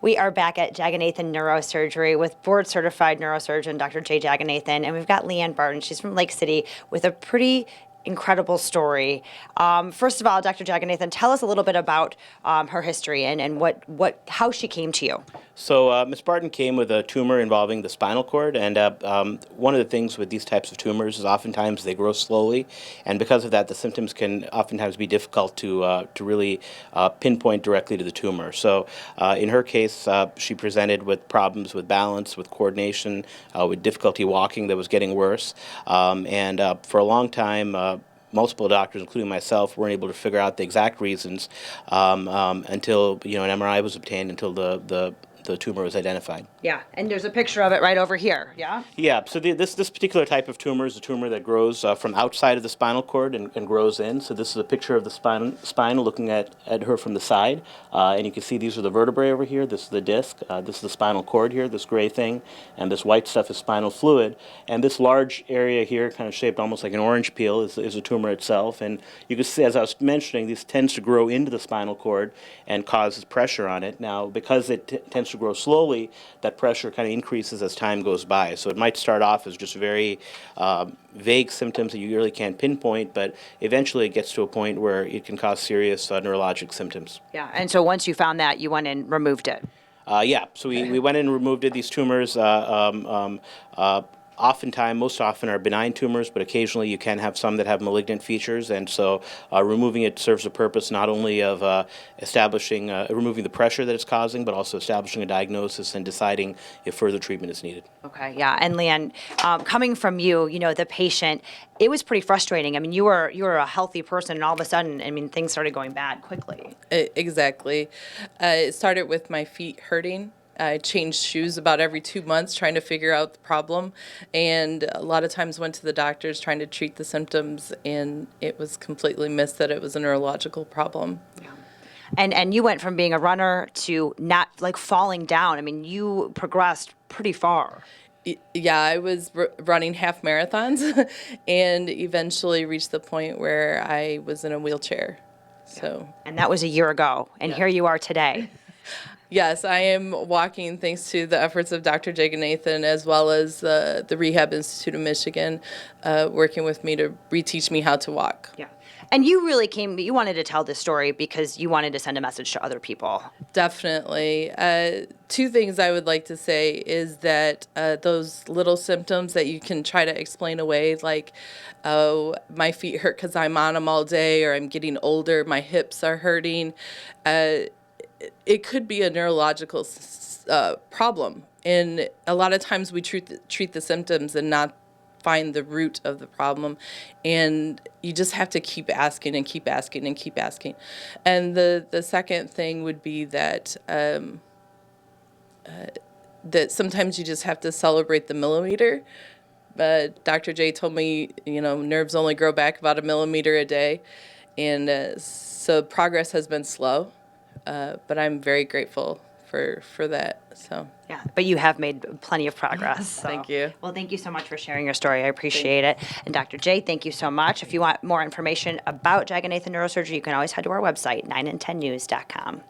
We are back at Jagannathan Neurosurgery with board-certified neurosurgeon Dr. J. Jagannathan, and we've got LeeAnn Barton. She's from Lake City with a pretty incredible story. First of all, Dr. Jagannathan, tell us a little bit about her history and how she came to you. So Ms. Barton came with a tumor involving the spinal cord, and one of the things with these types of tumors is oftentimes they grow slowly, and because of that, the symptoms can oftentimes be difficult to really pinpoint directly to the tumor. So in her case, she presented with problems with balance, with coordination, with difficulty walking that was getting worse, and for a long time, multiple doctors, including myself, weren't able to figure out the exact reasons until an MRI was obtained, until the tumor was identified. Yeah, and there's a picture of it right over here, yeah? Yeah, so this particular type of tumor is a tumor that grows from outside of the spinal cord and grows in. So this is a picture of the spine looking at her from the side. And you can see these are the vertebrae over here. This is the disc. This is the spinal cord here, this gray thing. And this white stuff is spinal fluid. And this large area here, kind of shaped almost like an orange peel, is a tumor itself. And you can see, as I was mentioning, this tends to grow into the spinal cord and causes pressure on it. Now, because it tends to grow slowly, that pressure kind of increases as time goes by. So it might start off as just very vague symptoms that you really can't pinpoint, but eventually it gets to a point where it can cause serious neurologic symptoms. Yeah, and so once you found that, you went and removed it. Yeah, so we went in and removed it. These tumors most often are benign tumors, but occasionally you can have some that have malignant features, and so removing it serves a purpose not only of removing the pressure that it's causing, but also establishing a diagnosis and deciding if further treatment is needed. Okay, yeah, and LeeAnn, coming from you, the patient, it was pretty frustrating. I mean, you were a healthy person, and all of a sudden, things started going bad quickly. Exactly. It started with my feet hurting. I changed shoes about every 2 months trying to figure out the problem, and a lot of times went to the doctors trying to treat the symptoms, and it was completely missed that it was a neurological problem. Yeah. And you went from being a runner to not falling down. You progressed pretty far. Yeah, I was running half marathons and eventually reached the point where I was in a wheelchair. So. And that was a year ago, and here you are today. Yes, I am walking thanks to the efforts of Dr. Jagannathan as well as the Rehab Institute of Michigan working with me to reteach me how to walk. Yeah. And you really you wanted to tell this story because you wanted to send a message to other people. Definitely. Two things I would like to say is that those little symptoms that you can try to explain away, like, oh, my feet hurt because I'm on them all day, or I'm getting older, my hips are hurting, it could be a neurological problem. And a lot of times we treat the symptoms and not find the root of the problem. And you just have to keep asking and keep asking and keep asking. And the second thing would be that that sometimes you just have to celebrate the millimeter. Dr. J told me, nerves only grow back about 1 millimeter a day. And so progress has been slow. But I'm very grateful for that. So yeah, but you have made plenty of progress. So. Thank you. Well, thank you so much for sharing your story. I appreciate it. And Dr. J, thank you so much. If you want more information about Jagannathan Neurosurgery, you can always head to our website, 9and10news.com.